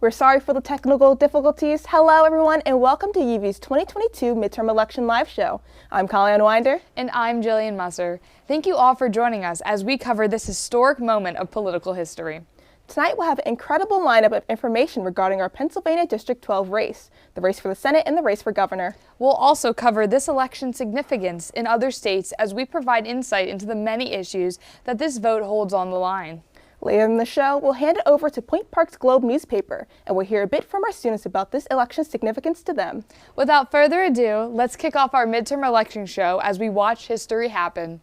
We're sorry for the technical difficulties. Hello, everyone, and welcome to UV's 2022 Midterm Election Live Show. I'm Colleen Winder. And I'm Jillian Musser. Thank you all for joining us as we cover this historic moment of political history. Tonight, we'll have an incredible lineup of information regarding our Pennsylvania District 12 race, the race for the Senate and the race for governor. We'll also cover this election's significance in other states as we provide insight into the many issues that this vote holds on the line. Later in the show, we'll hand it over to Point Park's Globe newspaper, and we'll hear a bit from our students about this election's significance to them. Without further ado, let's kick off our midterm election show as we watch history happen.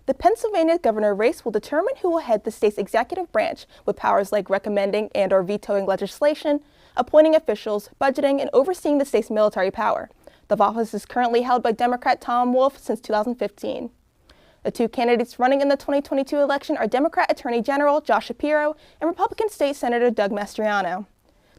The Pennsylvania governor race will determine who will head the state's executive branch with powers like recommending and/or vetoing legislation, appointing officials, budgeting, and overseeing the state's military power. The office is currently held by Democrat Tom Wolf since 2015. The two candidates running in the 2022 election are Democrat Attorney General Josh Shapiro and Republican State Senator Doug Mastriano.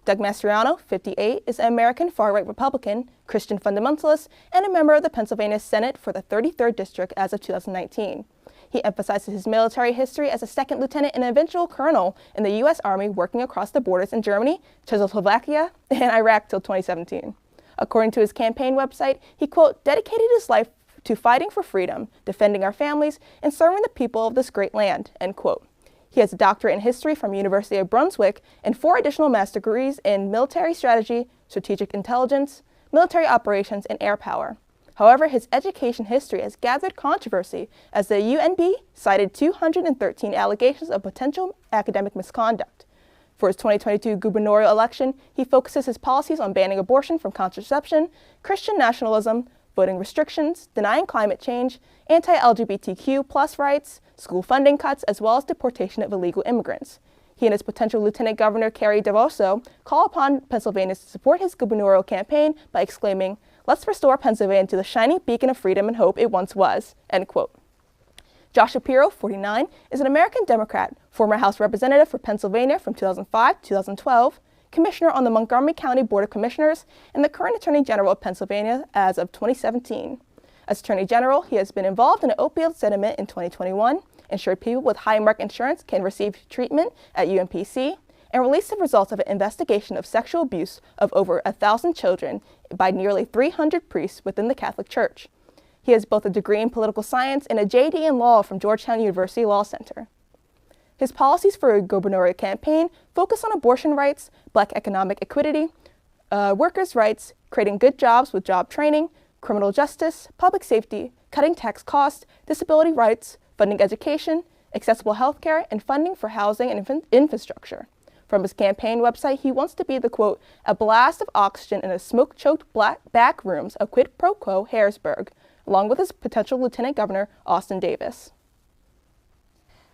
Doug Mastriano, 58, is an American far-right Republican, Christian fundamentalist, and a member of the Pennsylvania Senate for the 33rd District as of 2019. He emphasizes his military history as a second lieutenant and eventual colonel in the U.S. Army working across the borders in Germany, Czechoslovakia, and Iraq till 2017. According to his campaign website, he, quote, dedicated his life to fighting for freedom, defending our families, and serving the people of this great land, end quote. He has a doctorate in history from University of Brunswick and 4 additional master's degrees in military strategy, strategic intelligence, military operations, and air power. However, his education history has gathered controversy as the UNB cited 213 allegations of potential academic misconduct. For his 2022 gubernatorial election, he focuses his policies on banning abortion from contraception, Christian nationalism, voting restrictions, denying climate change, anti-LGBTQ+ rights, school funding cuts, as well as deportation of illegal immigrants. He and his potential Lieutenant Governor Kerry DeVoso call upon Pennsylvanians to support his gubernatorial campaign by exclaiming, "Let's restore Pennsylvania to the shining beacon of freedom and hope it once was," end quote. Josh Shapiro, 49, is an American Democrat, former House Representative for Pennsylvania from 2005 to 2012, Commissioner on the Montgomery County Board of Commissioners, and the current Attorney General of Pennsylvania as of 2017. As Attorney General, he has been involved in an opioid settlement in 2021, ensured people with high mark insurance can receive treatment at UMPC, and released the results of an investigation of sexual abuse of over 1,000 children by nearly 300 priests within the Catholic Church. He has both a degree in political science and a JD in law from Georgetown University Law Center. His policies for a gubernatorial campaign focus on abortion rights, Black economic equity, workers' rights, creating good jobs with job training, criminal justice, public safety, cutting tax costs, disability rights, funding education, accessible health care, and funding for housing and infrastructure. From his campaign website, he wants to be the, quote, a blast of oxygen in the smoke-choked back rooms of quid pro quo Harrisburg, along with his potential Lieutenant Governor, Austin Davis.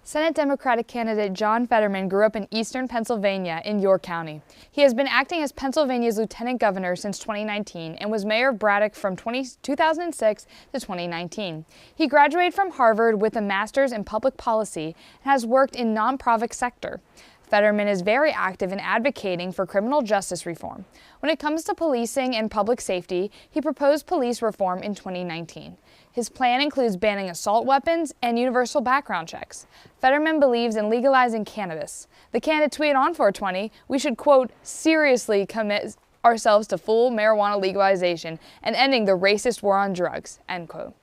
Senate Democratic candidate John Fetterman grew up in eastern Pennsylvania in York County. He has been acting as Pennsylvania's lieutenant governor since 2019 and was mayor of Braddock from 2006 to 2019. He graduated from Harvard with a master's in public policy and has worked in nonprofit sector. Fetterman is very active in advocating for criminal justice reform. When it comes to policing and public safety, he proposed police reform in 2019. His plan includes banning assault weapons and universal background checks. Fetterman believes in legalizing cannabis. The candidate tweeted on 420, "We should, quote, seriously commit ourselves to full marijuana legalization and ending the racist war on drugs," end quote.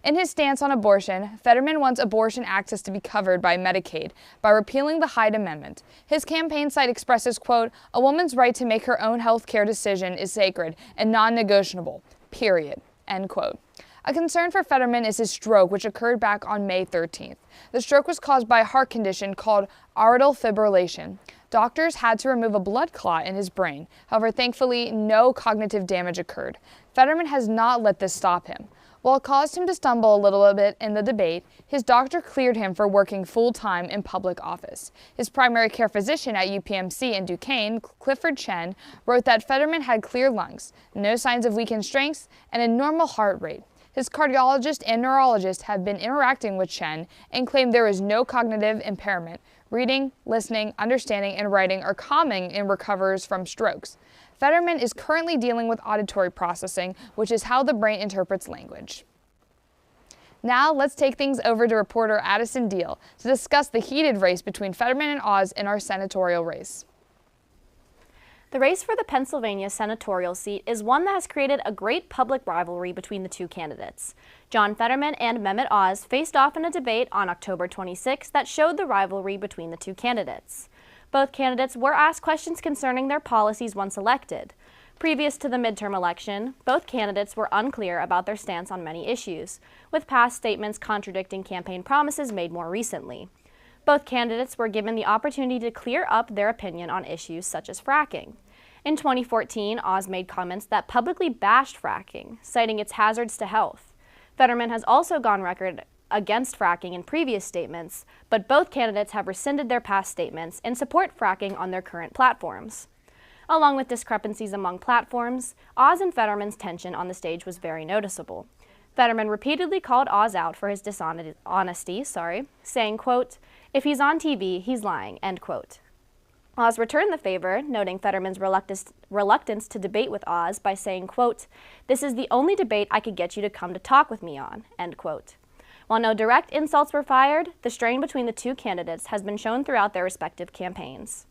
In his stance on abortion, Fetterman wants abortion access to be covered by Medicaid by repealing the Hyde Amendment. His campaign site expresses, quote, "A woman's right to make her own health care decision is sacred and non-negotiable, period," end quote. A concern for Fetterman is his stroke, which occurred back on May 13th. The stroke was caused by a heart condition called aortic fibrillation. Doctors had to remove a blood clot in his brain. However, thankfully, no cognitive damage occurred. Fetterman has not let this stop him. While it caused him to stumble a little bit in the debate, his doctor cleared him for working full-time in public office. His primary care physician at UPMC in Duquesne, Clifford Chen, wrote that Fetterman had clear lungs, no signs of weakened strengths, and a normal heart rate. His cardiologist and neurologist have been interacting with Chen and claim there is no cognitive impairment. Reading, listening, understanding, and writing are common in recoverers from strokes. Fetterman is currently dealing with auditory processing, which is how the brain interprets language. Now let's take things over to reporter Addison Deal to discuss the heated race between Fetterman and Oz in our senatorial race. The race for the Pennsylvania senatorial seat is one that has created a great public rivalry between the two candidates. John Fetterman and Mehmet Oz faced off in a debate on October 26 that showed the rivalry between the two candidates. Both candidates were asked questions concerning their policies once elected. Previous to the midterm election, both candidates were unclear about their stance on many issues, with past statements contradicting campaign promises made more recently. Both candidates were given the opportunity to clear up their opinion on issues such as fracking. In 2014, Oz made comments that publicly bashed fracking, citing its hazards to health. Fetterman has also gone record against fracking in previous statements, but both candidates have rescinded their past statements and support fracking on their current platforms. Along with discrepancies among platforms, Oz and Fetterman's tension on the stage was very noticeable. Fetterman repeatedly called Oz out for his dishonesty, saying, quote, "If he's on TV, he's lying," end quote. Oz returned the favor, noting Fetterman's reluctance to debate with Oz by saying, quote, "This is the only debate I could get you to come to talk with me on," end quote. While no direct insults were fired, the strain between the two candidates has been shown throughout their respective campaigns.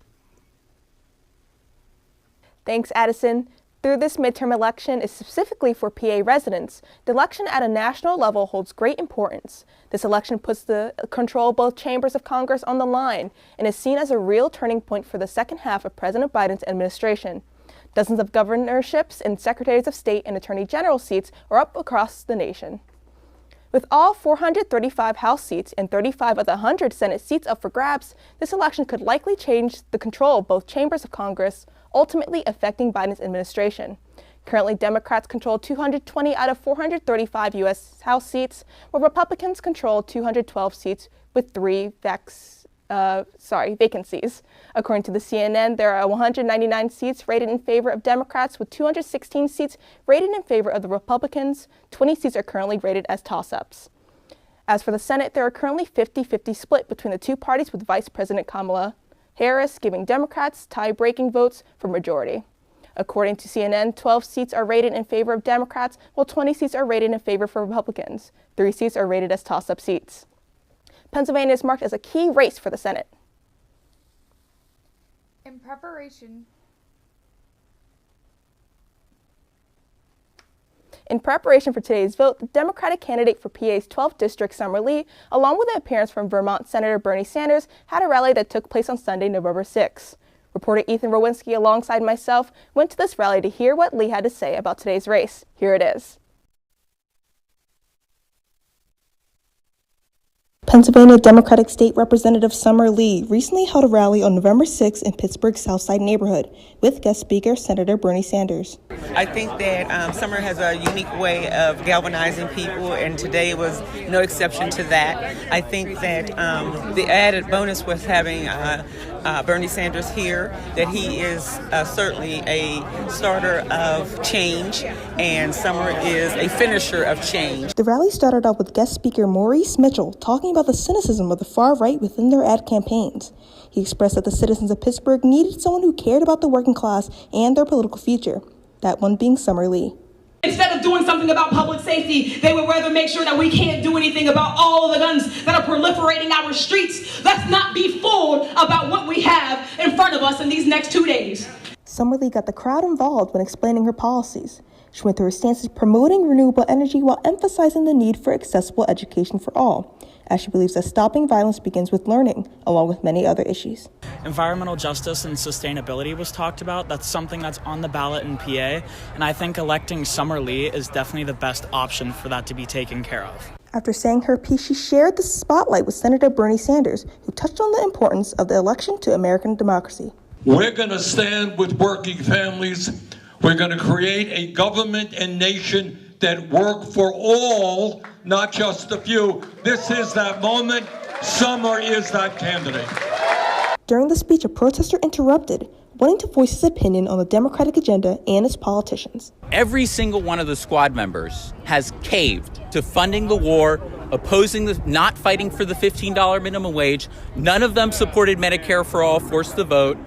Thanks, Addison. Through this midterm election is specifically for PA residents, the election at a national level holds great importance. This election puts the control of both chambers of Congress on the line and is seen as a real turning point for the second half of President Biden's administration. Dozens of governorships and secretaries of state and attorney general seats are up across the nation. With all 435 House seats and 35 of the 100 Senate seats up for grabs, this election could likely change the control of both chambers of Congress, ultimately affecting Biden's administration. Currently, Democrats control 220 out of 435 U.S. House seats, while Republicans control 212 seats with 3 vacancies. According to the CNN, there are 199 seats rated in favor of Democrats, with 216 seats rated in favor of the Republicans. 20 seats are currently rated as toss-ups. As for the Senate, there are currently 50-50 split between the two parties, with Vice President Kamala Harris giving Democrats tie-breaking votes for majority. According to CNN, 12 seats are rated in favor of Democrats, while 20 seats are rated in favor for Republicans. 3 seats are rated as toss-up seats. Pennsylvania is marked as a key race for the Senate. In preparation for today's vote, the Democratic candidate for PA's 12th District, Summer Lee, along with an appearance from Vermont Senator Bernie Sanders, had a rally that took place on Sunday, November 6. Reporter Ethan Rowinski, alongside myself, went to this rally to hear what Lee had to say about today's race. Here it is. Pennsylvania Democratic State Representative Summer Lee recently held a rally on November 6 in Pittsburgh's Southside neighborhood with guest speaker Senator Bernie Sanders. I think that Summer has a unique way of galvanizing people, and today was no exception to that. I think that the added bonus was having Bernie Sanders here, that he is certainly a starter of change, and Summer is a finisher of change. The rally started off with guest speaker Maurice Mitchell talking about the cynicism of the far right within their ad campaigns. He expressed that the citizens of Pittsburgh needed someone who cared about the working class and their political future, that one being Summer Lee. Instead of doing something about public safety, they would rather make sure that we can't do anything about all of the guns that are proliferating our streets. Let's not be fooled about what we have in front of us in these next 2 days. Summer Lee got the crowd involved when explaining her policies. She went through her stances promoting renewable energy while emphasizing the need for accessible education for all, as she believes that stopping violence begins with learning, along with many other issues. Environmental justice and sustainability was talked about. That's something that's on the ballot in PA, and I think electing Summer Lee is definitely the best option for that to be taken care of. After saying her piece, she shared the spotlight with Senator Bernie Sanders, who touched on the importance of the election to American democracy. We're going to stand with working families. We're going to create a government and nation that work for all, not just a few. This is that moment. Summer is that candidate. During the speech, a protester interrupted. wanting to voice his opinion on the Democratic agenda and its politicians. Every single one of the squad members has caved to funding the war, opposing not fighting for the $15 minimum wage. None of them supported Medicare for all, forced the vote.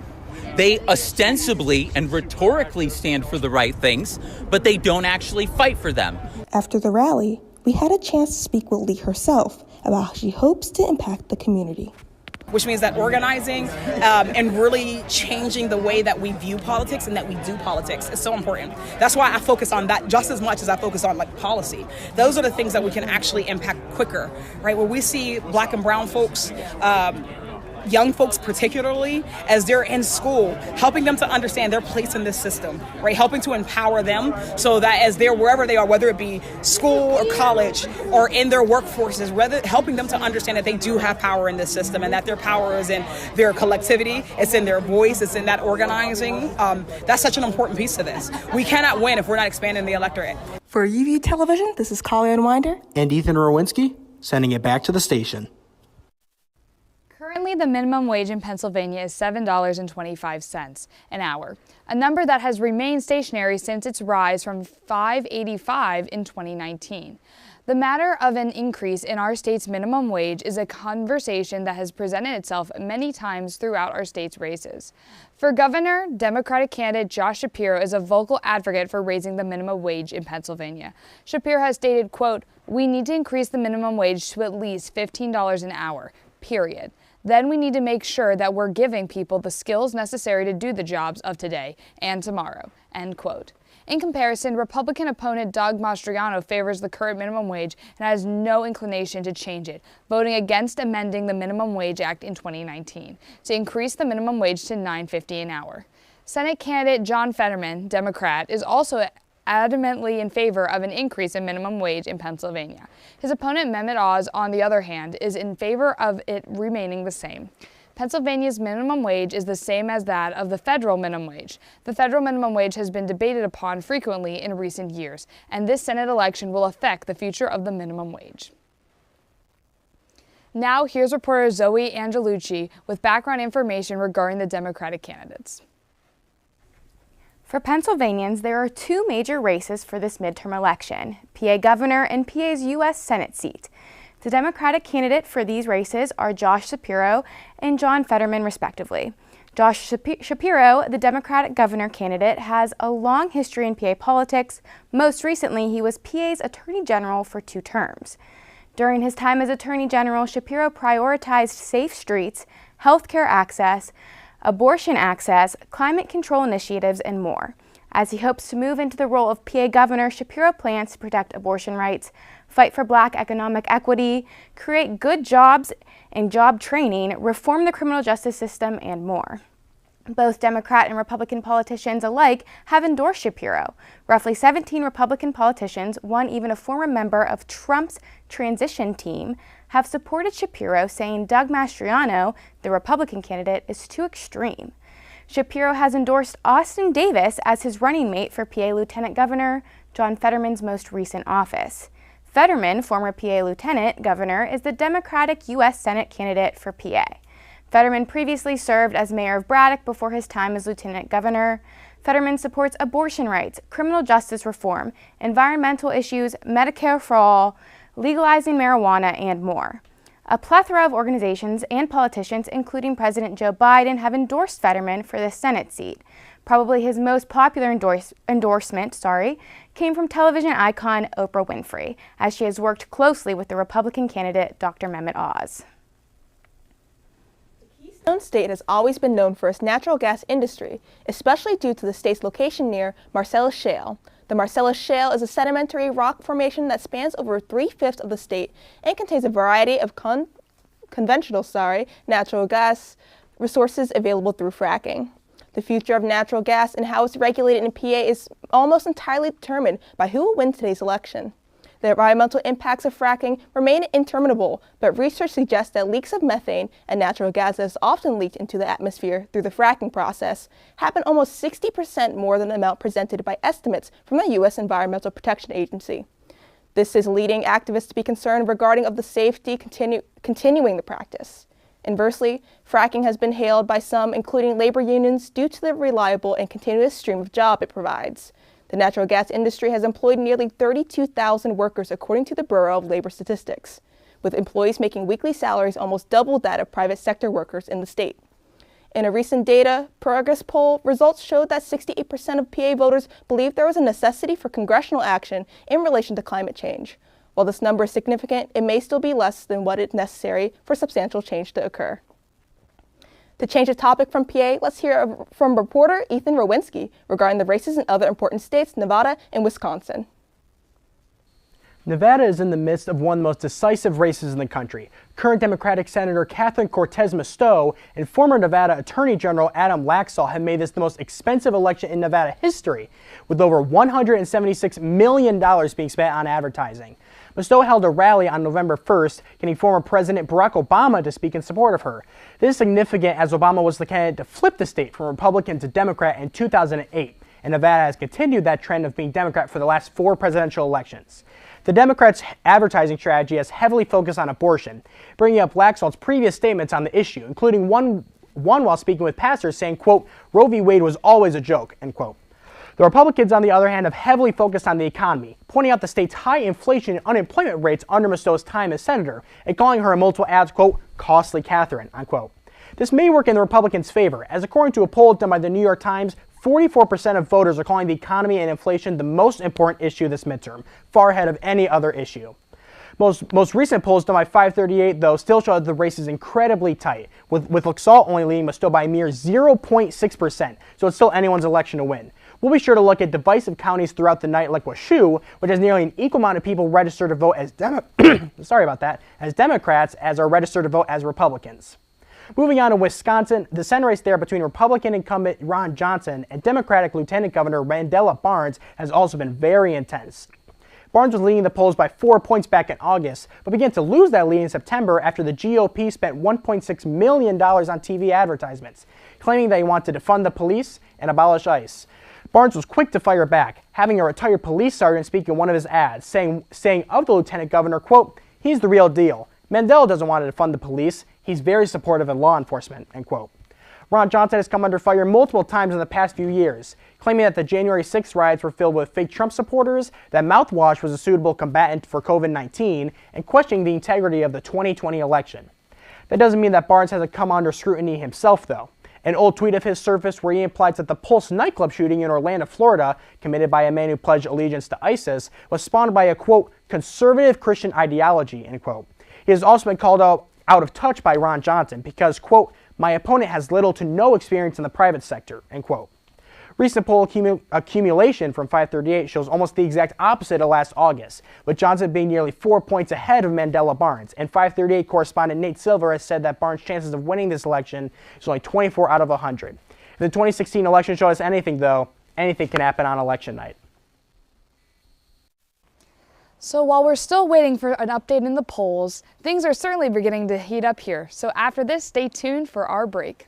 They ostensibly and rhetorically stand for the right things, but they don't actually fight for them. After the rally, we had a chance to speak with Lee herself about how she hopes to impact the community. Which means that organizing and really changing the way that we view politics and that we do politics is so important. That's why I focus on that just as much as I focus on policy. Those are the things that we can actually impact quicker, right? Where we see Black and brown folks, young folks particularly, as they're in school, helping them to understand their place in this system, right? Helping to empower them so that as they're wherever they are, whether it be school or college or in their workforces, helping them to understand that they do have power in this system and that their power is in their collectivity, it's in their voice, it's in that organizing. That's such an important piece to this. We cannot win if we're not expanding the electorate. For UV Television, this is Colleen Winder and Ethan Rowinski, sending it back to the station. Currently, the minimum wage in Pennsylvania is $7.25 an hour, a number that has remained stationary since its rise from $5.85 in 2019. The matter of an increase in our state's minimum wage is a conversation that has presented itself many times throughout our state's races. For governor, Democratic candidate Josh Shapiro is a vocal advocate for raising the minimum wage in Pennsylvania. Shapiro has stated, quote, "We need to increase the minimum wage to at least $15 an hour, period. Then we need to make sure that we're giving people the skills necessary to do the jobs of today and tomorrow," end quote. In comparison, Republican opponent Doug Mastriano favors the current minimum wage and has no inclination to change it, voting against amending the Minimum Wage Act in 2019 to increase the minimum wage to $9.50 an hour. Senate candidate John Fetterman, Democrat, is also adamantly in favor of an increase in minimum wage in Pennsylvania. His opponent, Mehmet Oz, on the other hand, is in favor of it remaining the same. Pennsylvania's minimum wage is the same as that of the federal minimum wage. The federal minimum wage has been debated upon frequently in recent years, and this Senate election will affect the future of the minimum wage. Now, here's reporter Zoe Angelucci with background information regarding the Democratic candidates. For Pennsylvanians, there are two major races for this midterm election, PA governor and PA's U.S. Senate seat. The Democratic candidate for these races are Josh Shapiro and John Fetterman, respectively. Josh Shapiro, the Democratic governor candidate, has a long history in PA politics. Most recently, he was PA's Attorney General for 2 terms. During his time as Attorney General, Shapiro prioritized safe streets, healthcare access, abortion access, climate control initiatives, and more. As he hopes to move into the role of PA governor, Shapiro plans to protect abortion rights, fight for Black economic equity, create good jobs and job training, reform the criminal justice system, and more. Both Democrat and Republican politicians alike have endorsed Shapiro. Roughly 17 Republican politicians, one even a former member of Trump's transition team, have supported Shapiro, saying Doug Mastriano, the Republican candidate, is too extreme. Shapiro has endorsed Austin Davis as his running mate for PA Lieutenant Governor, John Fetterman's most recent office. Fetterman, former PA Lieutenant Governor, is the Democratic U.S. Senate candidate for PA. Fetterman previously served as mayor of Braddock before his time as lieutenant governor. Fetterman supports abortion rights, criminal justice reform, environmental issues, Medicare for all, legalizing marijuana, and more. A plethora of organizations and politicians, including President Joe Biden, have endorsed Fetterman for the Senate seat. Probably his most popular endorsement came from television icon Oprah Winfrey, as she has worked closely with the Republican candidate Dr. Mehmet Oz. Keystone State has always been known for its natural gas industry, especially due to the state's location near Marcellus Shale. The Marcellus Shale is a sedimentary rock formation that spans over 3/5 of the state and contains a variety of conventional natural gas resources available through fracking. The future of natural gas and how it's regulated in PA is almost entirely determined by who will win today's election. The environmental impacts of fracking remain interminable, but research suggests that leaks of methane and natural gases often leaked into the atmosphere through the fracking process happen almost 60% more than the amount presented by estimates from the U.S. Environmental Protection Agency. This is leading activists to be concerned regarding of the safety continuing the practice. Inversely, fracking has been hailed by some, including labor unions, due to the reliable and continuous stream of job it provides. The natural gas industry has employed nearly 32,000 workers according to the Bureau of Labor Statistics, with employees making weekly salaries almost double that of private sector workers in the state. In a recent data progress poll, results showed that 68% of PA voters believe there was a necessity for congressional action in relation to climate change. While this number is significant, it may still be less than what is necessary for substantial change to occur. To change the topic from PA, let's hear from reporter Ethan Rowinski regarding the races in other important states, Nevada and Wisconsin. Nevada is in the midst of one of the most decisive races in the country. Current Democratic Senator Catherine Cortez Masto and former Nevada Attorney General Adam Laxalt have made this the most expensive election in Nevada history, with over $176 million being spent on advertising. Masto held a rally on November 1st, getting former President Barack Obama to speak in support of her. This is significant as Obama was the candidate to flip the state from Republican to Democrat in 2008, and Nevada has continued that trend of being Democrat for the last 4 presidential elections. The Democrats' advertising strategy has heavily focused on abortion, bringing up Laxalt's previous statements on the issue, including one while speaking with pastors saying, quote, "Roe v. Wade was always a joke," end quote. The Republicans, on the other hand, have heavily focused on the economy, pointing out the state's high inflation and unemployment rates under Masto's time as senator, and calling her in multiple ads, quote, "costly Catherine," unquote. This may work in the Republicans' favor, as according to a poll done by the New York Times, 44% of voters are calling the economy and inflation the most important issue this midterm, far ahead of any other issue. Most recent polls done by 538, though, still show that the race is incredibly tight, with Laxalt only leading Masto by a mere 0.6%, so it's still anyone's election to win. We'll be sure to look at divisive counties throughout the night like Washoe, which has nearly an equal amount of people registered to vote as Democrats as are registered to vote as Republicans. Moving on to Wisconsin, the Senate race there between Republican incumbent Ron Johnson and Democratic Lieutenant Governor Mandela Barnes has also been very intense. Barnes was leading the polls by 4 points back in August, but began to lose that lead in September after the GOP spent $1.6 million on TV advertisements, claiming that he wanted to defund the police and abolish ICE. Barnes was quick to fire back, having a retired police sergeant speak in one of his ads, saying of the lieutenant governor, quote, "He's the real deal. Mandela doesn't want to defund the police. He's very supportive of law enforcement," end quote. Ron Johnson has come under fire multiple times in the past few years, claiming that the January 6th riots were filled with fake Trump supporters, that mouthwash was a suitable combatant for COVID-19, and questioning the integrity of the 2020 election. That doesn't mean that Barnes hasn't come under scrutiny himself, though. An old tweet of his surfaced where he implies that the Pulse nightclub shooting in Orlando, Florida, committed by a man who pledged allegiance to ISIS, was spawned by a, quote, "conservative Christian ideology," end quote. He has also been called out of touch by Ron Johnson because, quote, "my opponent has little to no experience in the private sector," end quote. Recent poll accumulation from 538 shows almost the exact opposite of last August, with Johnson being nearly 4 points ahead of Mandela Barnes, and 538 correspondent Nate Silver has said that Barnes' chances of winning this election is only 24 out of 100. If the 2016 election showed us anything, though, anything can happen on election night. So while we're still waiting for an update in the polls, things are certainly beginning to heat up here. So after this, stay tuned for our break.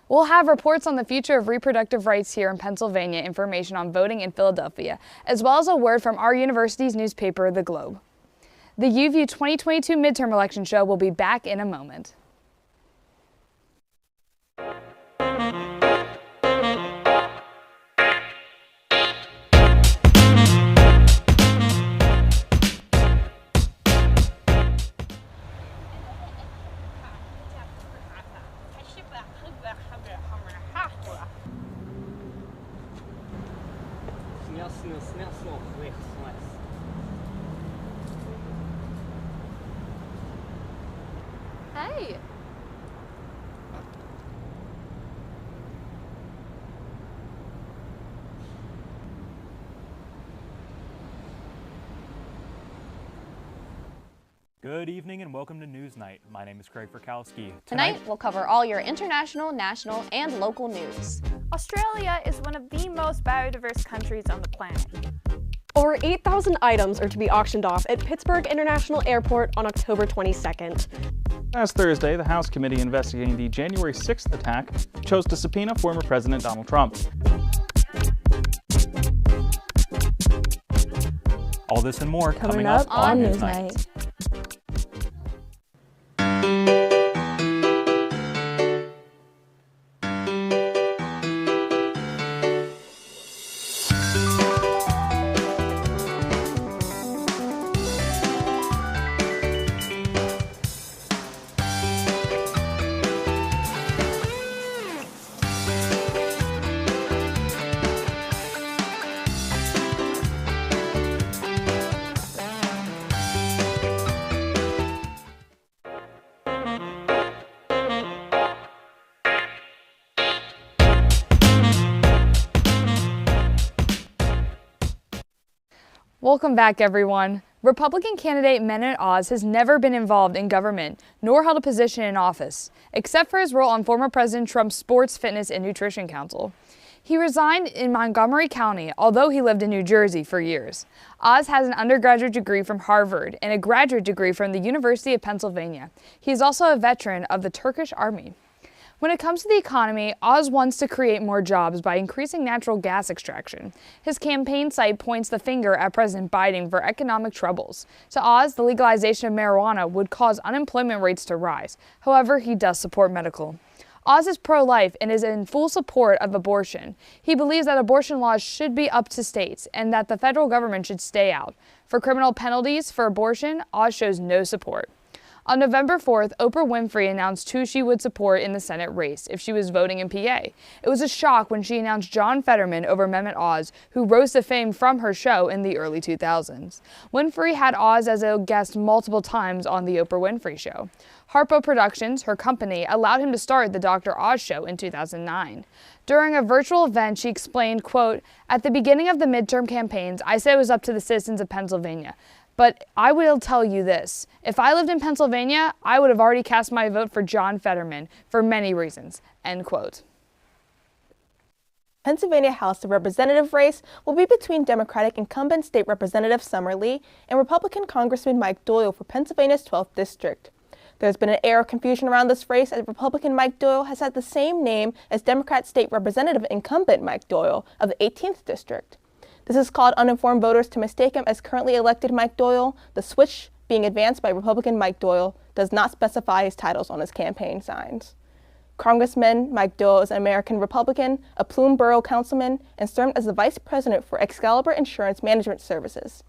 We'll have reports on the future of reproductive rights here in Pennsylvania, information on voting in Philadelphia, as well as a word from our university's newspaper, The Globe. The UView 2022 Midterm Election Show will be back in a moment. Hey. Good evening and welcome to Newsnight. My name is Craig Frakowski. Tonight, we'll cover all your international, national, and local news. Australia is one of the most biodiverse countries on the planet. Over 8,000 items are to be auctioned off at Pittsburgh International Airport on October 22nd. Last Thursday, the House committee investigating the January 6th attack chose to subpoena former President Donald Trump. All this and more coming up on Newsnight. Welcome back, everyone. Republican candidate Mehmet Oz has never been involved in government, nor held a position in office, except for his role on former President Trump's Sports, Fitness, and Nutrition Council. He resigned in Montgomery County, although he lived in New Jersey for years. Oz has an undergraduate degree from Harvard and a graduate degree from the University of Pennsylvania. He is also a veteran of the Turkish Army. When it comes to the economy, Oz wants to create more jobs by increasing natural gas extraction. His campaign site points the finger at President Biden for economic troubles. To Oz, the legalization of marijuana would cause unemployment rates to rise. However, he does support medical. Oz is pro-life and is in full support of abortion. He believes that abortion laws should be up to states and that the federal government should stay out. For criminal penalties for abortion, Oz shows no support. On November 4th, Oprah Winfrey announced who she would support in the Senate race if she was voting in PA. It was a shock when she announced John Fetterman over Mehmet Oz, who rose to fame from her show in the early 2000s. Winfrey had Oz as a guest multiple times on The Oprah Winfrey Show. Harpo Productions, her company, allowed him to start The Dr. Oz Show in 2009. During a virtual event, she explained, quote, "At the beginning of the midterm campaigns, I said it was up to the citizens of Pennsylvania. But I will tell you this, if I lived in Pennsylvania, I would have already cast my vote for John Fetterman for many reasons," end quote. Pennsylvania House of Representative race will be between Democratic incumbent State Representative Summer Lee and Republican Congressman Mike Doyle for Pennsylvania's 12th District. There's been an air of confusion around this race as Republican Mike Doyle has had the same name as Democrat State Representative incumbent Mike Doyle of the 18th District. This has caused uninformed voters to mistake him as currently elected Mike Doyle. The switch being advanced by Republican Mike Doyle does not specify his titles on his campaign signs. Congressman Mike Doyle is an American Republican, a Plume Borough councilman, and served as the vice president for Excalibur Insurance Management Services.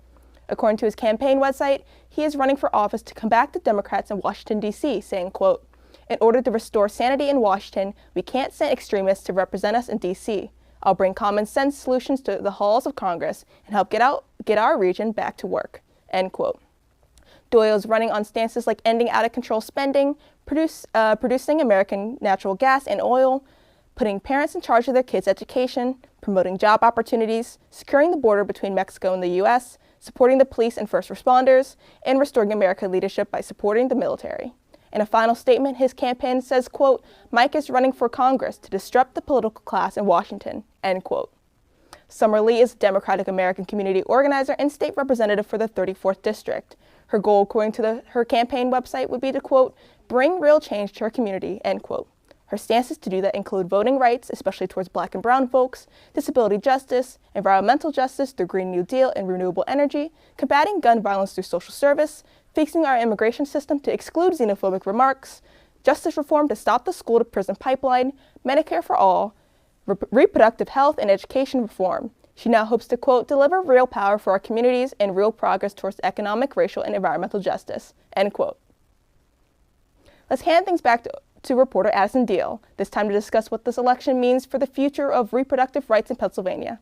According to his campaign website, he is running for office to combat the Democrats in Washington, D.C., saying, quote, "In order to restore sanity in Washington, we can't send extremists to represent us in D.C. I'll bring common sense solutions to the halls of Congress and help get our region back to work," end quote. Doyle is running on stances like ending out-of-control spending, producing American natural gas and oil, putting parents in charge of their kids' education, promoting job opportunities, securing the border between Mexico and the U.S., supporting the police and first responders, and restoring American leadership by supporting the military. In a final statement, his campaign says, quote, "Mike is running for Congress to disrupt the political class in Washington," end quote. Summer Lee is a Democratic American community organizer and state representative for the 34th District. Her goal, according to her campaign website, would be to, quote, "bring real change to her community," end quote. Her stances to do that include voting rights, especially towards Black and brown folks, disability justice, environmental justice through Green New Deal and renewable energy, combating gun violence through social service, fixing our immigration system to exclude xenophobic remarks, justice reform to stop the school-to-prison pipeline, Medicare for all, reproductive health and education reform. She now hopes to, quote, "deliver real power for our communities and real progress towards economic, racial, and environmental justice," end quote. Let's hand things back to reporter Addison Deal, this time to discuss what this election means for the future of reproductive rights in Pennsylvania.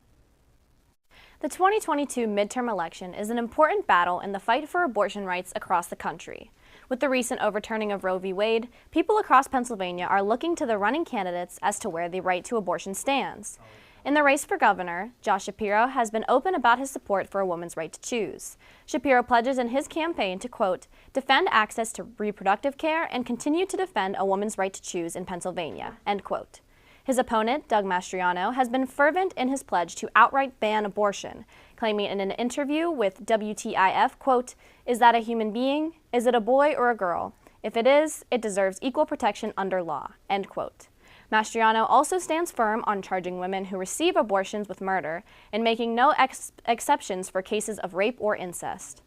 The 2022 midterm election is an important battle in the fight for abortion rights across the country. With the recent overturning of Roe v. Wade, people across Pennsylvania are looking to the running candidates as to where the right to abortion stands. In the race for governor, Josh Shapiro has been open about his support for a woman's right to choose. Shapiro pledges in his campaign to, quote, "defend access to reproductive care and continue to defend a woman's right to choose in Pennsylvania," end quote. His opponent, Doug Mastriano, has been fervent in his pledge to outright ban abortion, claiming in an interview with WTIF, quote, "Is that a human being? Is it a boy or a girl? If it is, it deserves equal protection under law," end quote. Mastriano also stands firm on charging women who receive abortions with murder and making no exceptions for cases of rape or incest.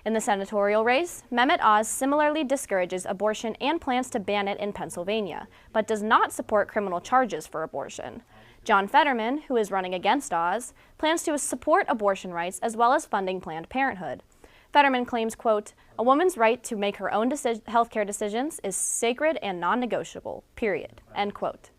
In the senatorial race, Mehmet Oz similarly discourages abortion and plans to ban it in Pennsylvania, but does not support criminal charges for abortion. John Fetterman, who is running against Oz, plans to support abortion rights as well as funding Planned Parenthood. Fetterman claims, quote, "a woman's right to make her own healthcare decisions is sacred and non-negotiable, period," end quote.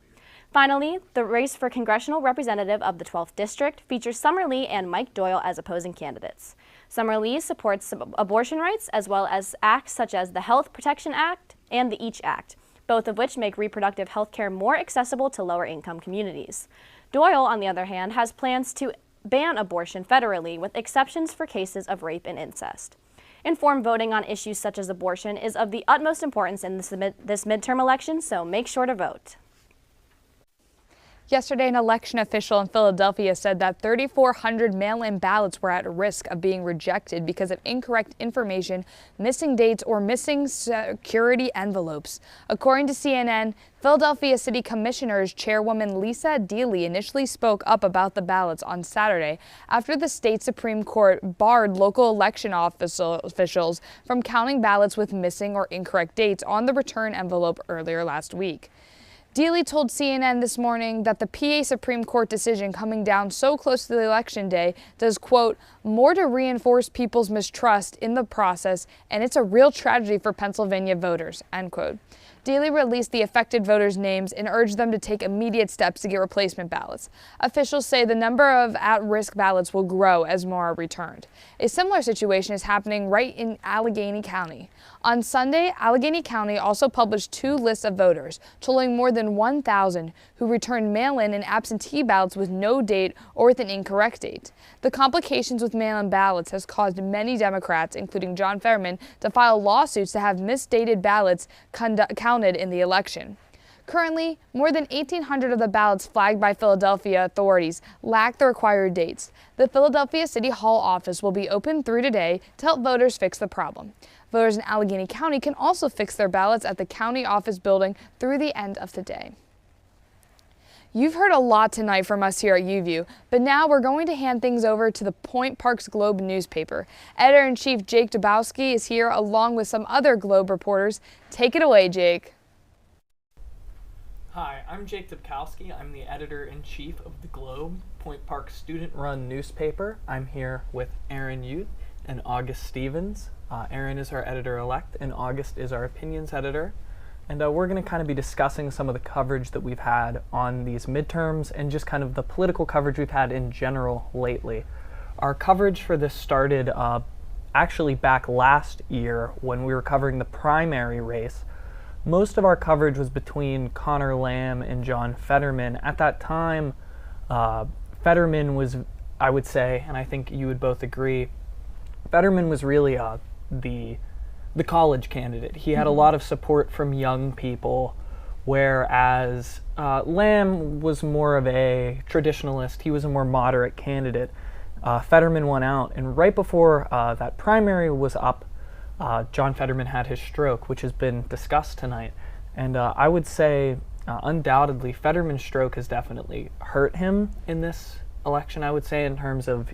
Finally, the race for congressional representative of the 12th District features Summer Lee and Mike Doyle as opposing candidates. Summer Lee supports abortion rights as well as acts such as the Health Protection Act and the EACH Act, both of which make reproductive health care more accessible to lower-income communities. Doyle, on the other hand, has plans to ban abortion federally, with exceptions for cases of rape and incest. Informed voting on issues such as abortion is of the utmost importance in this midterm election, so make sure to vote. Yesterday, an election official in Philadelphia said that 3,400 mail-in ballots were at risk of being rejected because of incorrect information, missing dates, or missing security envelopes. According to CNN, Philadelphia City Commissioners Chairwoman Lisa Deely initially spoke up about the ballots on Saturday after the state Supreme Court barred local election officials from counting ballots with missing or incorrect dates on the return envelope earlier last week. Deely told CNN this morning that the PA Supreme Court decision coming down so close to the election day does, quote, more to reinforce people's mistrust in the process, and it's a real tragedy for Pennsylvania voters, end quote. Deely released the affected voters' names and urged them to take immediate steps to get replacement ballots. Officials say the number of at-risk ballots will grow as more are returned. A similar situation is happening right in Allegheny County. On Sunday, Allegheny County also published 2 lists of voters, totaling more than 1,000 who returned mail-in and absentee ballots with no date or with an incorrect date. The complications with mail-in ballots has caused many Democrats, including John Fetterman, to file lawsuits to have misdated ballots counted in the election. Currently, more than 1,800 of the ballots flagged by Philadelphia authorities lack the required dates. The Philadelphia City Hall office will be open through today to help voters fix the problem. Voters in Allegheny County can also fix their ballots at the county office building through the end of the day. You've heard a lot tonight from us here at UView, but now we're going to hand things over to the Point Parks Globe newspaper. Editor-in-Chief Jake Dabowski is here along with some other Globe reporters. Take it away, Jake. Hi, I'm Jake Dabowski. I'm the editor-in-chief of the Globe, Point Park student-run newspaper. I'm here with Aaron Youth and August Stevens. Aaron is our editor-elect and August is our opinions editor. And we're going to kind of be discussing some of the coverage that we've had on these midterms and just kind of the political coverage we've had in general lately. Our coverage for this started actually back last year when we were covering the primary race. Most of our coverage was between Connor Lamb and John Fetterman. At that time, Fetterman was, I would say, and I think you would both agree, Fetterman was really the college candidate. He had a lot of support from young people, whereas Lamb was more of a traditionalist. He was a more moderate candidate. Fetterman won out, and right before that primary was up, John Fetterman had his stroke, which has been discussed tonight. And I would say, undoubtedly, Fetterman's stroke has definitely hurt him in this election, I would say, in terms of,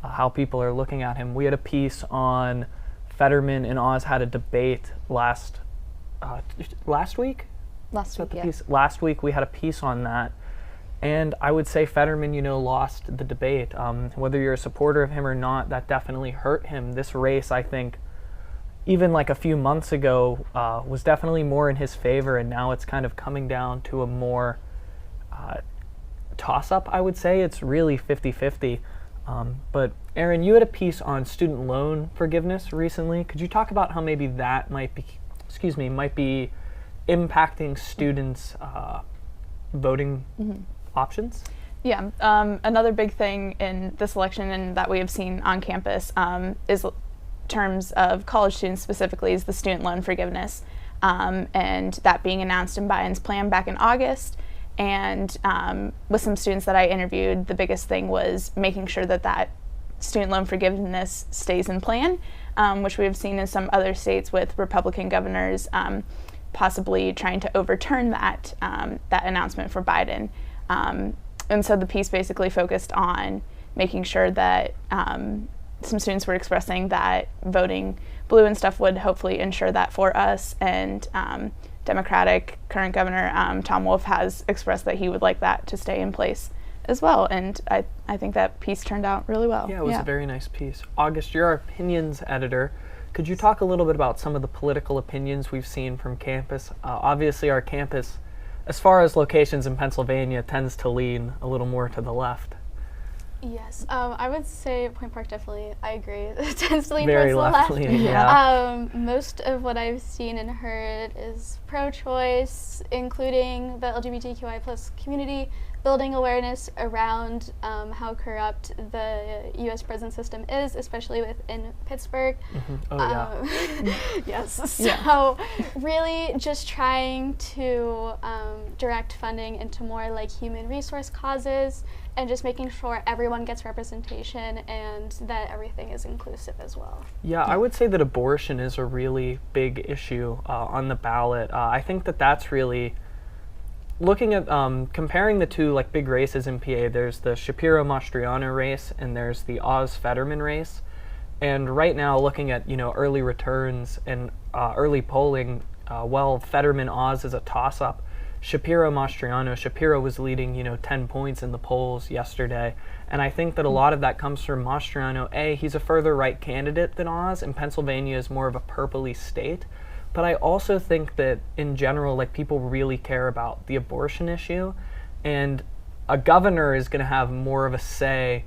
how people are looking at him. We had a piece on Fetterman and Oz had a debate last week? Last week, yeah. Last week we had a piece on that. And I would say Fetterman, lost the debate. Whether you're a supporter of him or not, that definitely hurt him. This race, I think, even like a few months ago, was definitely more in his favor, and now it's kind of coming down to a more toss-up, I would say. It's really 50-50. But Aaron, you had a piece on student loan forgiveness recently. Could you talk about how maybe that might be impacting students' voting options? Yeah, another big thing in this election and that we have seen on campus is terms of college students specifically is the student loan forgiveness, and that being announced in Biden's plan back in August. And with some students that I interviewed, the biggest thing was making sure that student loan forgiveness stays in plan, which we have seen in some other states with Republican governors possibly trying to overturn that announcement for Biden. And so the piece basically focused on making sure that some students were expressing that voting blue and stuff would hopefully ensure that for us, and Democratic current governor Tom Wolf has expressed that he would like that to stay in place as well, and I think that piece turned out really well. Yeah, it was a very nice piece. August, you're our opinions editor. Could you talk a little bit about some of the political opinions we've seen from campus? Obviously our campus, as far as locations in Pennsylvania, tends to lean a little more to the left. Yes, I would say Point Park definitely, I agree, it tends to lean very towards the left. Leaning, yeah. Most of what I've seen and heard is pro-choice, including the LGBTQI plus community, building awareness around how corrupt the U.S. prison system is, especially within Pittsburgh. Oh, yeah. Yes. So really just trying to direct funding into more like human resource causes and just making sure everyone gets representation and that everything is inclusive as well. Yeah, I would say that abortion is a really big issue on the ballot. I think that that's really looking at comparing the two like big races in PA. There's the Shapiro-Mastriano race and there's the Oz-Fetterman race. And right now, looking at early returns and early polling, well, Fetterman-Oz is a toss-up. Shapiro-Mastriano, Shapiro was leading 10 points in the polls yesterday, and I think that a lot of that comes from Mastriano. He's a further right candidate than Oz, and Pennsylvania is more of a purpley state. But I also think that in general, like, people really care about the abortion issue, and a governor is going to have more of a say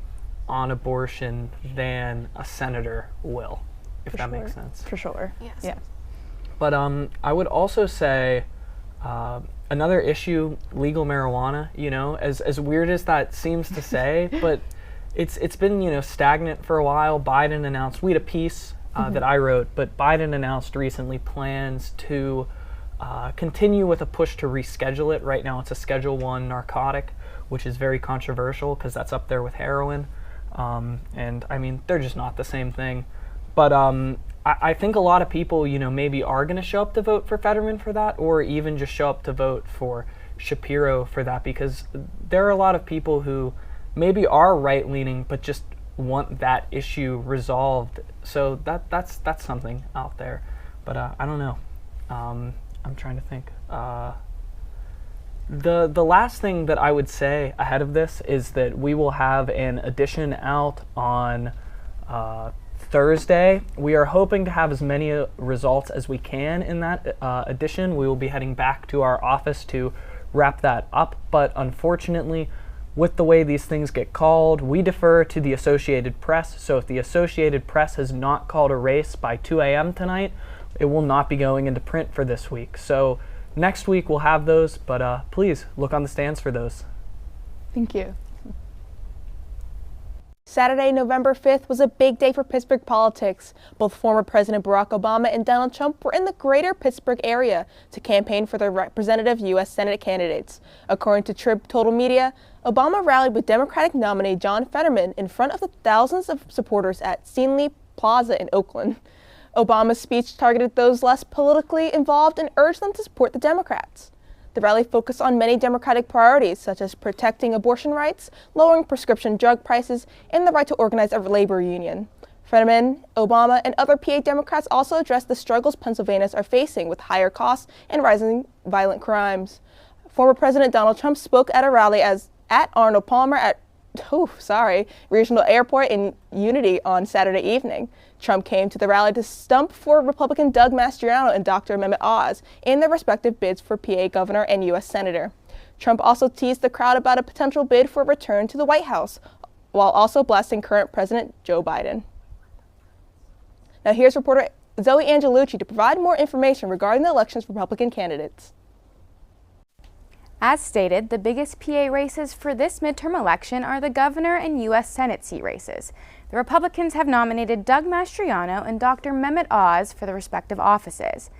on abortion than a senator will, if that makes sense. For sure. Yes. Yeah. But I would also say another issue, legal marijuana, as weird as that seems to say, but it's been, stagnant for a while. Biden announced, we had a piece that I wrote, but Biden announced recently plans to continue with a push to reschedule it. Right now it's a Schedule I narcotic, which is very controversial because that's up there with heroin. And I mean, they're just not the same thing. But I think a lot of people, maybe are going to show up to vote for Fetterman for that, or even just show up to vote for Shapiro for that, because there are a lot of people who maybe are right-leaning but just want that issue resolved. So that's something out there. But I don't know. I'm trying to think. The last thing that I would say ahead of this is that we will have an edition out on Thursday. We are hoping to have as many results as we can in that edition. We will be heading back to our office to wrap that up, but unfortunately, with the way these things get called, we defer to the Associated Press. So if the Associated Press has not called a race by 2 a.m. tonight, it will not be going into print for this week. So next week we'll have those, but please look on the stands for those. Thank you. Saturday, November 5th was a big day for Pittsburgh politics. Both former President Barack Obama and Donald Trump were in the greater Pittsburgh area to campaign for their representative U.S. Senate candidates. According to Trib Total Media, Obama rallied with Democratic nominee John Fetterman in front of the thousands of supporters at Seenley Plaza in Oakland. Obama's speech targeted those less politically involved and urged them to support the Democrats. The rally focused on many Democratic priorities, such as protecting abortion rights, lowering prescription drug prices, and the right to organize a labor union. Fetterman, Obama, and other PA Democrats also addressed the struggles Pennsylvanians are facing with higher costs and rising violent crimes. Former President Donald Trump spoke at a rally at Arnold Palmer at Regional Airport in Unity on Saturday evening. Trump came to the rally to stump for Republican Doug Mastriano and Dr. Mehmet Oz in their respective bids for PA governor and U.S. senator. Trump also teased the crowd about a potential bid for a return to the White House, while also blasting current President Joe Biden. Now here's reporter Zoe Angelucci to provide more information regarding the elections for Republican candidates. As stated, the biggest PA races for this midterm election are the governor and U.S. Senate seat races. The Republicans have nominated Doug Mastriano and Dr. Mehmet Oz for the respective offices.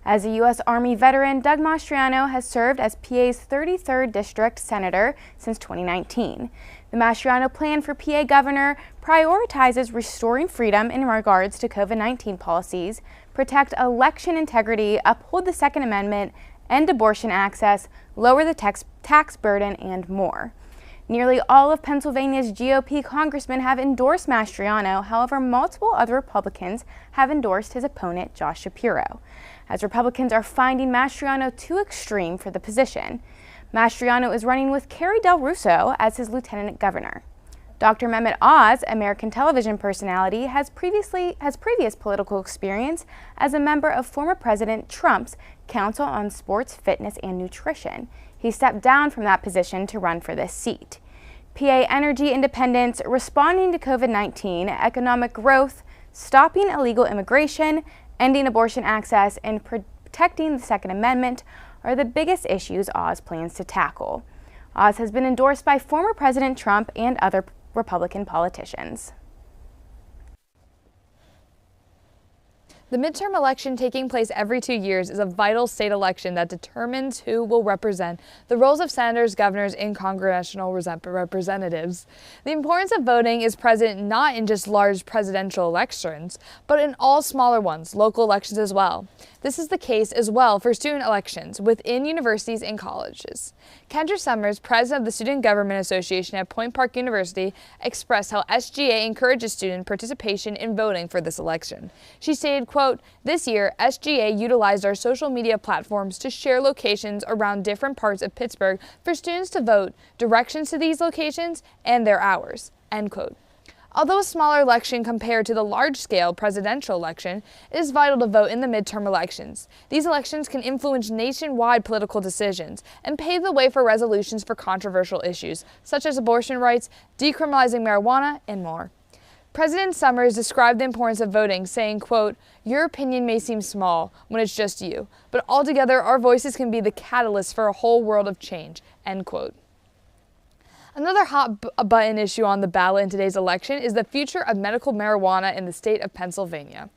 As a U.S. Army veteran, Doug Mastriano has served as PA's 33rd District Senator since 2019. The Mastriano plan for PA governor prioritizes restoring freedom in regards to COVID-19 policies, protect election integrity, uphold the Second Amendment, end abortion access, lower the tax burden, and more. Nearly all of Pennsylvania's GOP congressmen have endorsed Mastriano. However, multiple other Republicans have endorsed his opponent, Josh Shapiro, as Republicans are finding Mastriano too extreme for the position. Mastriano is running with Carrie Del Russo as his lieutenant governor. Dr. Mehmet Oz, American television personality, has previous political experience as a member of former President Trump's Council on Sports, Fitness, and Nutrition. He stepped down from that position to run for this seat. PA energy independence, responding to COVID-19, economic growth, stopping illegal immigration, ending abortion access, and protecting the Second Amendment are the biggest issues Oz plans to tackle. Oz has been endorsed by former President Trump and other Republican politicians. The midterm election taking place every 2 years is a vital state election that determines who will represent the roles of senators, governors, and congressional representatives. The importance of voting is present not in just large presidential elections, but in all smaller ones, local elections as well. This is the case as well for student elections within universities and colleges. Kendra Summers, president of the Student Government Association at Point Park University, expressed how SGA encourages student participation in voting for this election. She stated, quote, "This year, SGA utilized our social media platforms to share locations around different parts of Pittsburgh for students to vote, directions to these locations, and their hours," end quote. Although a smaller election compared to the large-scale presidential election, it is vital to vote in the midterm elections. These elections can influence nationwide political decisions and pave the way for resolutions for controversial issues, such as abortion rights, decriminalizing marijuana, and more. President Summers described the importance of voting, saying, quote, "Your opinion may seem small when it's just you, but altogether our voices can be the catalyst for a whole world of change," end quote. Another hot-button issue on the ballot in today's election is the future of medical marijuana in the state of Pennsylvania.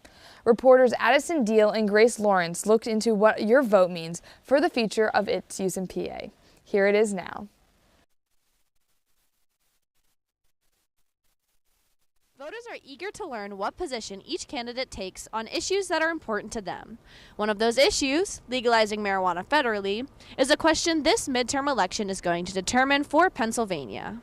Reporters Addison Deal and Grace Lawrence looked into what your vote means for the future of its use in PA. Here it is now. Voters are eager to learn what position each candidate takes on issues that are important to them. One of those issues, legalizing marijuana federally, is a question this midterm election is going to determine for Pennsylvania.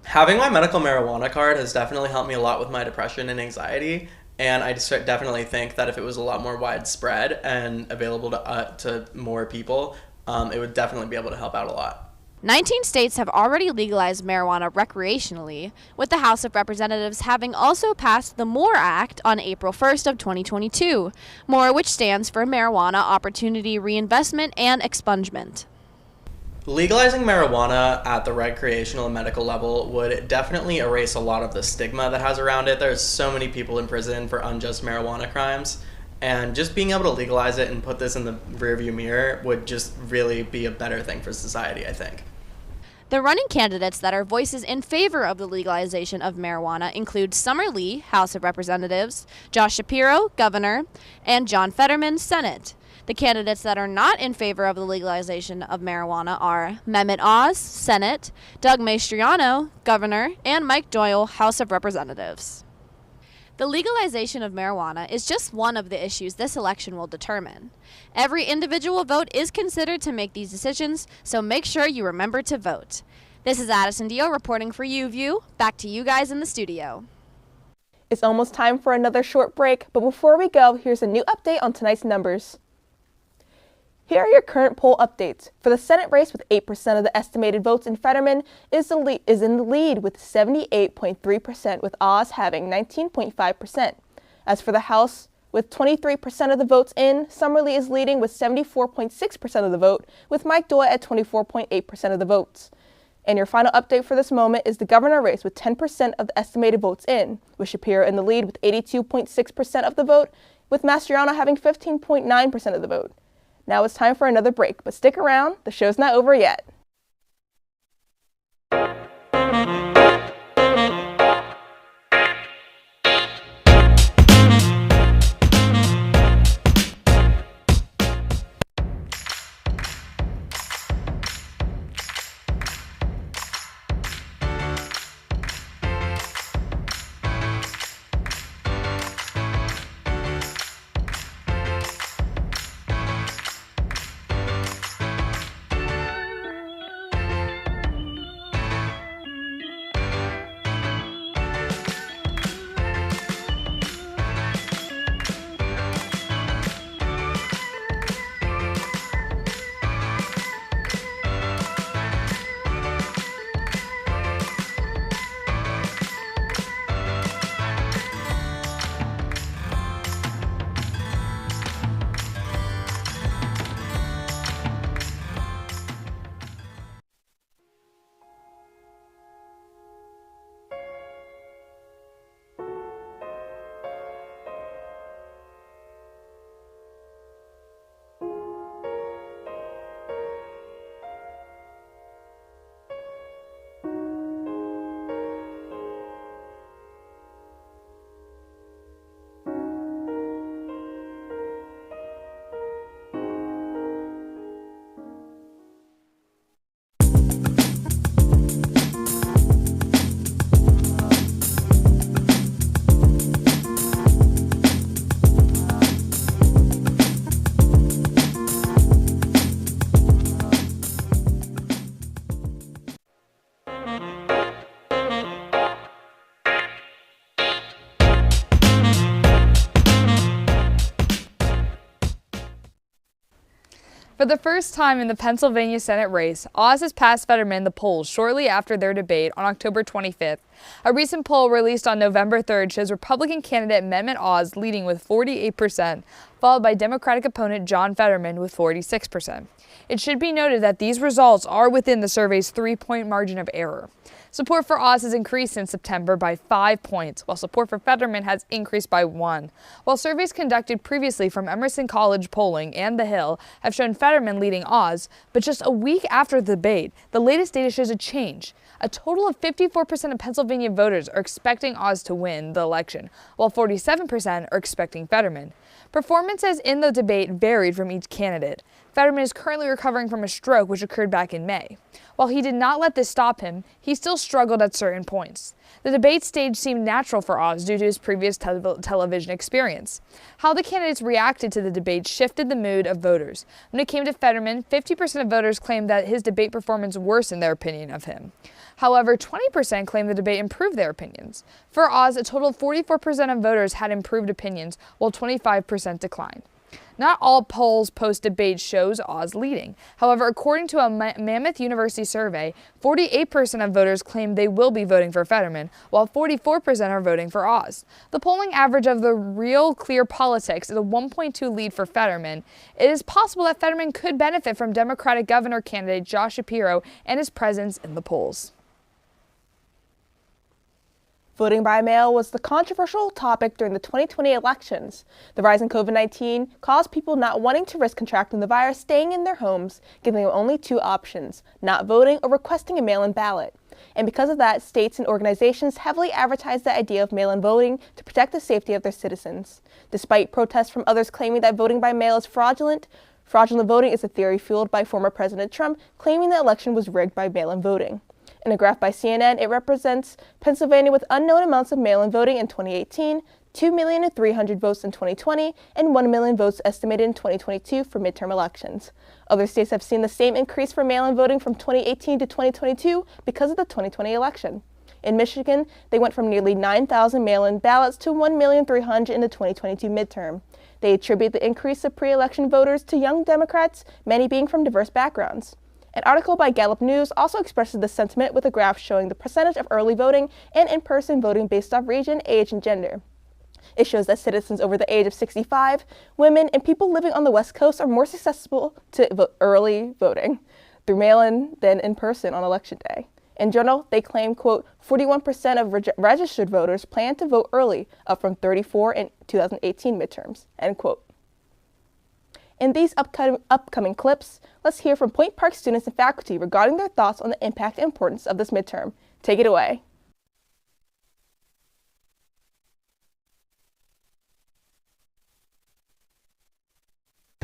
Having my medical marijuana card has definitely helped me a lot with my depression and anxiety, and I just definitely think that if it was a lot more widespread and available to more people, it would definitely be able to help out a lot. 19 states have already legalized marijuana recreationally, with the House of Representatives having also passed the MORE Act on April 1st of 2022, MORE, which stands for Marijuana Opportunity Reinvestment and Expungement. Legalizing marijuana at the recreational and medical level would definitely erase a lot of the stigma that has around it. There's so many people in prison for unjust marijuana crimes, and just being able to legalize it and put this in the rearview mirror would just really be a better thing for society, I think. The running candidates that are voices in favor of the legalization of marijuana include Summer Lee, House of Representatives, Josh Shapiro, Governor, and John Fetterman, Senate. The candidates that are not in favor of the legalization of marijuana are Mehmet Oz, Senate, Doug Mastriano, Governor, and Mike Doyle, House of Representatives. The legalization of marijuana is just one of the issues this election will determine. Every individual vote is considered to make these decisions, so make sure you remember to vote. This is Addison Dio reporting for YouView. Back to you guys in the studio. It's almost time for another short break, but before we go, here's a new update on tonight's numbers. Here are your current poll updates. For the Senate race, with 8% of the estimated votes in Fetterman is in the lead with 78.3%, with Oz having 19.5%. As for the House, with 23% of the votes in, Summerlee is leading with 74.6% of the vote, with Mike Doyle at 24.8% of the votes. And your final update for this moment is the governor race with 10% of the estimated votes in, with Shapiro in the lead with 82.6% of the vote, with Mastriano having 15.9% of the vote. Now it's time for another break, but stick around, the show's not over yet. For the first time in the Pennsylvania Senate race, Oz has passed Fetterman in the polls shortly after their debate on October 25th. A recent poll released on November 3rd shows Republican candidate Mehmet Oz leading with 48%, followed by Democratic opponent John Fetterman with 46%. It should be noted that these results are within the survey's 3-point margin of error. Support for Oz has increased since September by 5 points, while support for Fetterman has increased by 1. While surveys conducted previously from Emerson College Polling and The Hill have shown Fetterman leading Oz, but just a week after the debate, the latest data shows a change. A total of 54% of Pennsylvania voters are expecting Oz to win the election, while 47% are expecting Fetterman. Performances in the debate varied from each candidate. Fetterman is currently recovering from a stroke which occurred back in May. While he did not let this stop him, he still struggled at certain points. The debate stage seemed natural for Oz due to his previous television experience. How the candidates reacted to the debate shifted the mood of voters. When it came to Fetterman, 50% of voters claimed that his debate performance worsened their opinion of him. However, 20% claimed the debate improved their opinions. For Oz, a total of 44% of voters had improved opinions, while 25% declined. Not all polls post-debate shows Oz leading. However, according to a Mammoth University survey, 48% of voters claim they will be voting for Fetterman, while 44% are voting for Oz. The polling average of the Real Clear Politics is a 1.2 lead for Fetterman. It is possible that Fetterman could benefit from Democratic governor candidate Josh Shapiro and his presence in the polls. Voting by mail was the controversial topic during the 2020 elections. The rise in COVID-19 caused people not wanting to risk contracting the virus staying in their homes, giving them only 2 options, not voting or requesting a mail-in ballot. And because of that, states and organizations heavily advertised the idea of mail-in voting to protect the safety of their citizens. Despite protests from others claiming that voting by mail is fraudulent voting is a theory fueled by former President Trump claiming the election was rigged by mail-in voting. In a graph by CNN, it represents Pennsylvania with unknown amounts of mail-in voting in 2018, 2,300,000 votes in 2020, and 1 million votes estimated in 2022 for midterm elections. Other states have seen the same increase for mail-in voting from 2018 to 2022 because of the 2020 election. In Michigan, they went from nearly 9,000 mail-in ballots to 1,300,000 in the 2022 midterm. They attribute the increase of pre-election voters to young Democrats, many being from diverse backgrounds. An article by Gallup News also expresses this sentiment with a graph showing the percentage of early voting and in-person voting based off region, age, and gender. It shows that citizens over the age of 65, women, and people living on the West Coast are more susceptible to early voting through mail-in than in person on Election Day. In Journal, they claim, quote, 41% of registered voters plan to vote early, up from 34% in 2018 midterms, end quote. In these upcoming clips, let's hear from Point Park students and faculty regarding their thoughts on the impact and importance of this midterm. Take it away.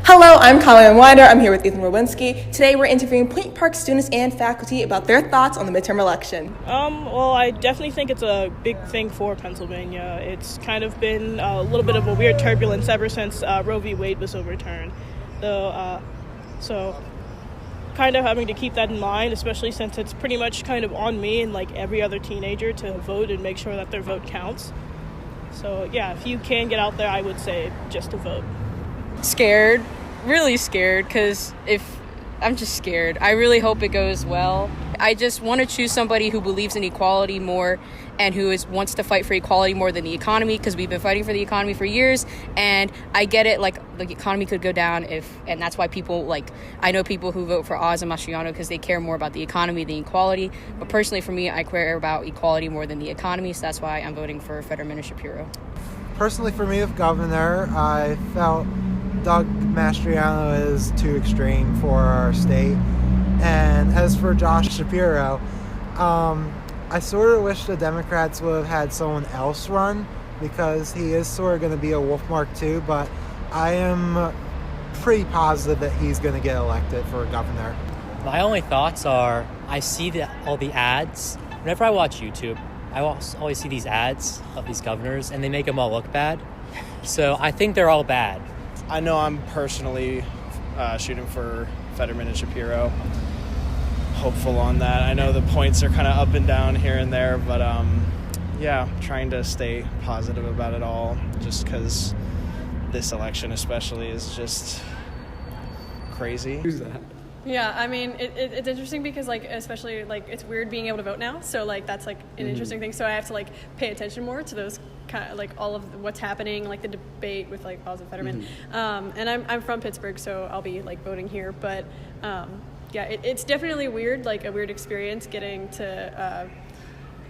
Hello, I'm Colin Winder. I'm here with Ethan Rowinski. Today we're interviewing Point Park students and faculty about their thoughts on the midterm election. Well, I definitely think it's a big thing for Pennsylvania. It's kind of been a little bit of a weird turbulence ever since Roe v. Wade was overturned. So kind of having to keep that in mind, especially since it's pretty much kind of on me and like every other teenager to vote and make sure that their vote counts. So yeah, if you can get out there, I would say just to vote. Scared, really scared, because I'm just scared. I really hope it goes well. I just want to choose somebody who believes in equality more and who wants to fight for equality more than the economy, because we've been fighting for the economy for years, and I get it, like the economy could go down and that's why people, I know people who vote for Oz and Mastriano because they care more about the economy than equality, but personally for me, I care about equality more than the economy, so that's why I'm voting for Fetterman and Shapiro. Personally for me, with governor, I felt Doug Mastriano is too extreme for our state. And as for Josh Shapiro, I sort of wish the Democrats would have had someone else run, because he is sort of going to be a Wolfmark too, but I am pretty positive that he's going to get elected for governor. My only thoughts are, I see all the ads. Whenever I watch YouTube, I always see these ads of these governors, and they make them all look bad. So I think they're all bad. I know I'm personally shooting for Fetterman and Shapiro. Hopeful on that. I know the points are kind of up and down here and there, but yeah, trying to stay positive about it all, just because this election especially is just crazy. Who's that? Yeah, I mean, it's interesting because, like, especially, like, it's weird being able to vote now. So, like, that's, like, an interesting thing. So I have to, like, pay attention more to those kind of, like, all of what's happening, like the debate with, like, Oz and Fetterman. And I'm from Pittsburgh, so I'll be, like, voting here. But, yeah, it's definitely weird, like, a weird experience getting to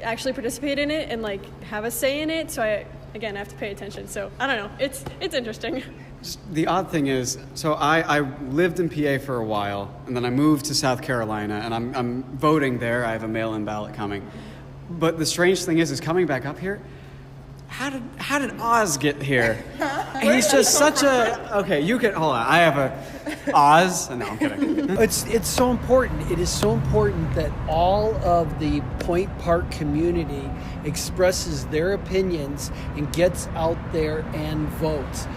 actually participate in it and, like, have a say in it. So I have to pay attention. So, I don't know. It's interesting. The odd thing is, so I lived in PA for a while, and then I moved to South Carolina, and I'm voting there. I have a mail-in ballot coming. But the strange thing is coming back up here, how did Oz get here? He's just such a... Okay, you can... Hold on. I have a... Oz? No, I'm kidding. It's so important. It is so important that all of the Point Park community expresses their opinions and gets out there and votes.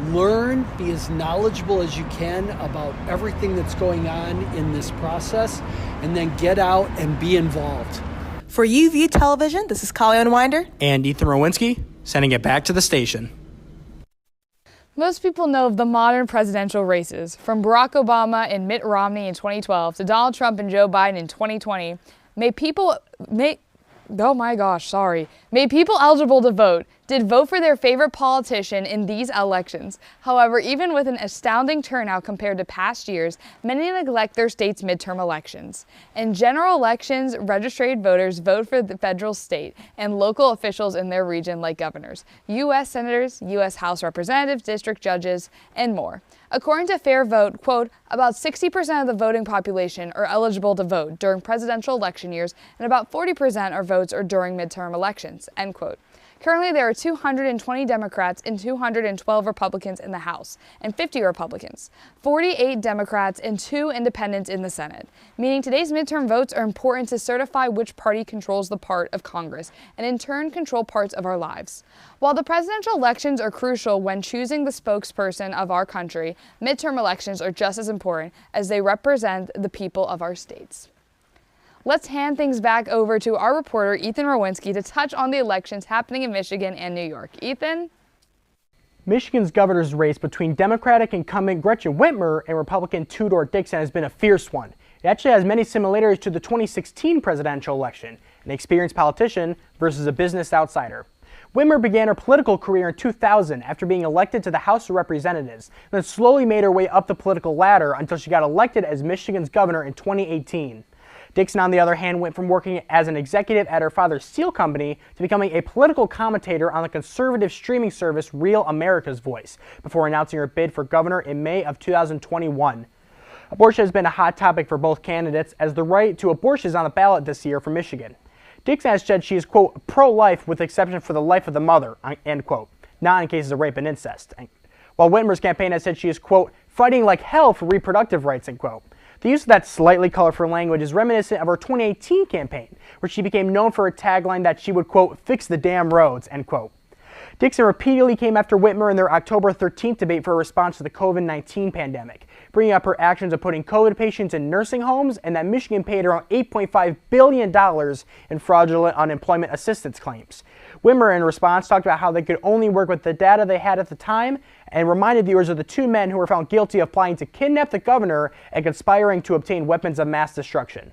Learn, be as knowledgeable as you can about everything that's going on in this process, and then get out and be involved. For UView Television, this is Kali Unwinder. And Ethan Rowinski, sending it back to the station. Most people know of the modern presidential races, from Barack Obama and Mitt Romney in 2012 to Donald Trump and Joe Biden in 2020. May people eligible to vote did vote for their favorite politician in these elections. However, even with an astounding turnout compared to past years, many neglect their state's midterm elections. In general elections, registered voters vote for the federal, state, and local officials in their region like governors, U.S. senators, U.S. House representatives, district judges, and more. According to Fair Vote, quote, about 60% of the voting population are eligible to vote during presidential election years, and about 40% of votes are during midterm elections, end quote. Currently, there are 220 Democrats and 212 Republicans in the House, and 50 Republicans, 48 Democrats, and 2 independents in the Senate, meaning today's midterm votes are important to certify which party controls the part of Congress, and in turn control parts of our lives. While the presidential elections are crucial when choosing the spokesperson of our country, midterm elections are just as important as they represent the people of our states. Let's hand things back over to our reporter, Ethan Rowinski, to touch on the elections happening in Michigan and New York. Ethan? Michigan's governor's race between Democratic incumbent Gretchen Whitmer and Republican Tudor Dixon has been a fierce one. It actually has many similarities to the 2016 presidential election, an experienced politician versus a business outsider. Whitmer began her political career in 2000 after being elected to the House of Representatives, and then slowly made her way up the political ladder until she got elected as Michigan's governor in 2018. Dixon, on the other hand, went from working as an executive at her father's steel company to becoming a political commentator on the conservative streaming service Real America's Voice, before announcing her bid for governor in May of 2021. Abortion has been a hot topic for both candidates, as the right to abortion is on the ballot this year for Michigan. Dixon has said she is, quote, pro-life with exception for the life of the mother, end quote, not in cases of rape and incest. While Whitmer's campaign has said she is, quote, fighting like hell for reproductive rights, end quote. The use of that slightly colorful language is reminiscent of her 2018 campaign, where she became known for her tagline that she would, quote, fix the damn roads, end quote. Dixon repeatedly came after Whitmer in their October 13th debate for a response to the COVID-19 pandemic, bringing up her actions of putting COVID patients in nursing homes and that Michigan paid around $8.5 billion in fraudulent unemployment assistance claims. Whitmer, in response, talked about how they could only work with the data they had at the time and reminded viewers of the 2 men who were found guilty of plotting to kidnap the governor and conspiring to obtain weapons of mass destruction.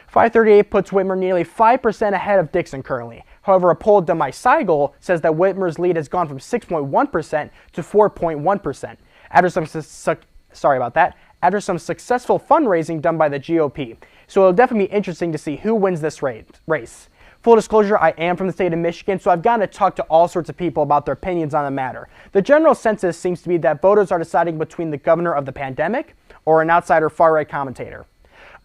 538 puts Whitmer nearly 5% ahead of Dixon currently. However, a poll done by Seigel says that Whitmer's lead has gone from 6.1% to 4.1% after some successful fundraising done by the GOP. So it'll definitely be interesting to see who wins this race. Full disclosure, I am from the state of Michigan, so I've gotten to talk to all sorts of people about their opinions on the matter. The general census seems to be that voters are deciding between the governor of the pandemic or an outsider far-right commentator.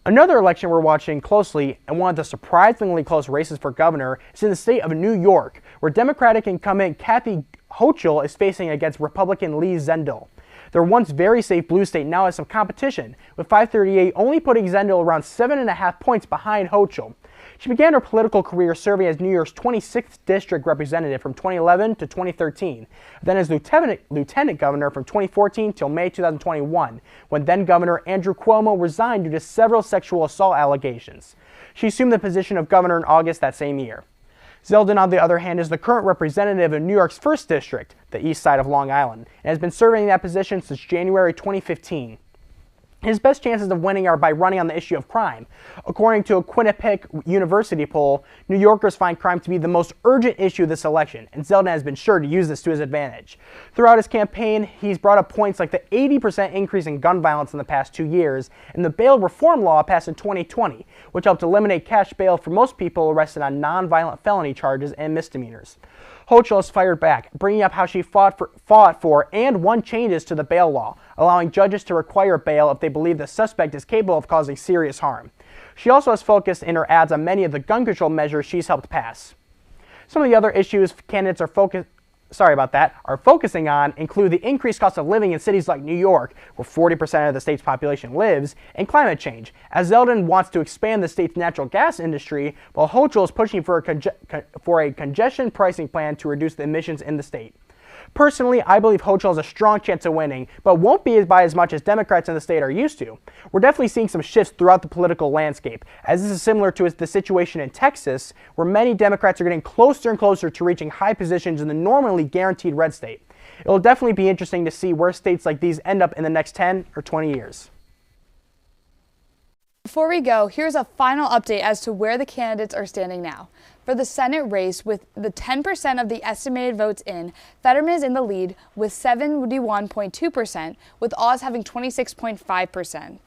Another election we're watching closely, and one of the surprisingly close races for governor, is in the state of New York, where Democratic incumbent Kathy Hochul is facing against Republican Lee Zendel. Their once very safe blue state now has some competition, with 538 only putting Zendel around 7.5 points behind Hochul. She began her political career serving as New York's 26th district representative from 2011 to 2013, then as lieutenant governor from 2014 till May 2021, when then-Governor Andrew Cuomo resigned due to several sexual assault allegations. She assumed the position of governor in August that same year. Zeldin, on the other hand, is the current representative of New York's 1st District, the east side of Long Island, and has been serving in that position since January 2015. His best chances of winning are by running on the issue of crime. According to a Quinnipiac University poll, New Yorkers find crime to be the most urgent issue this election, and Zeldin has been sure to use this to his advantage. Throughout his campaign, he's brought up points like the 80% increase in gun violence in the past 2 years, and the bail reform law passed in 2020, which helped eliminate cash bail for most people arrested on nonviolent felony charges and misdemeanors. Hochul has fired back, bringing up how she fought for and won changes to the bail law, allowing judges to require bail if they believe the suspect is capable of causing serious harm. She also has focused in her ads on many of the gun control measures she's helped pass. Some of the other issues candidates are focusing on include the increased cost of living in cities like New York, where 40% of the state's population lives, and climate change, as Zeldin wants to expand the state's natural gas industry, while Hochul is pushing for a congestion pricing plan to reduce the emissions in the state. Personally, I believe Hochul has a strong chance of winning, but won't be by as much as Democrats in the state are used to. We're definitely seeing some shifts throughout the political landscape, as this is similar to the situation in Texas, where many Democrats are getting closer and closer to reaching high positions in the normally guaranteed red state. It will definitely be interesting to see where states like these end up in the next 10 or 20 years. Before we go, here's a final update as to where the candidates are standing now. For the Senate race, with the 10% of the estimated votes in, Fetterman is in the lead with 71.2%, with Oz having 26.5%.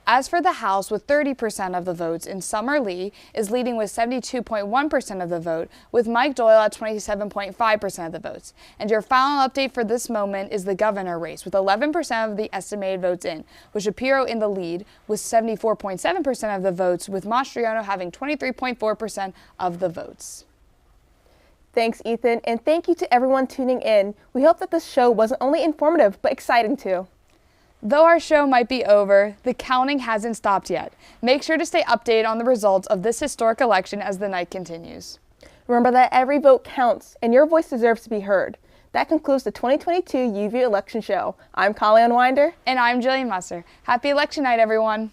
As for the House, with 30% of the votes in, Summer Lee is leading with 72.1% of the vote, with Mike Doyle at 27.5% of the votes. And your final update for this moment is the governor race, with 11% of the estimated votes in, with Shapiro in the lead with 74.7% of the votes, with Mastriano having 23.4% of the votes. Thanks, Ethan, and thank you to everyone tuning in. We hope that this show wasn't only informative, but exciting too. Though our show might be over, the counting hasn't stopped yet. Make sure to stay updated on the results of this historic election as the night continues. Remember that every vote counts, and your voice deserves to be heard. That concludes the 2022 UV Election Show. I'm Colleen Winder. And I'm Jillian Musser. Happy election night, everyone.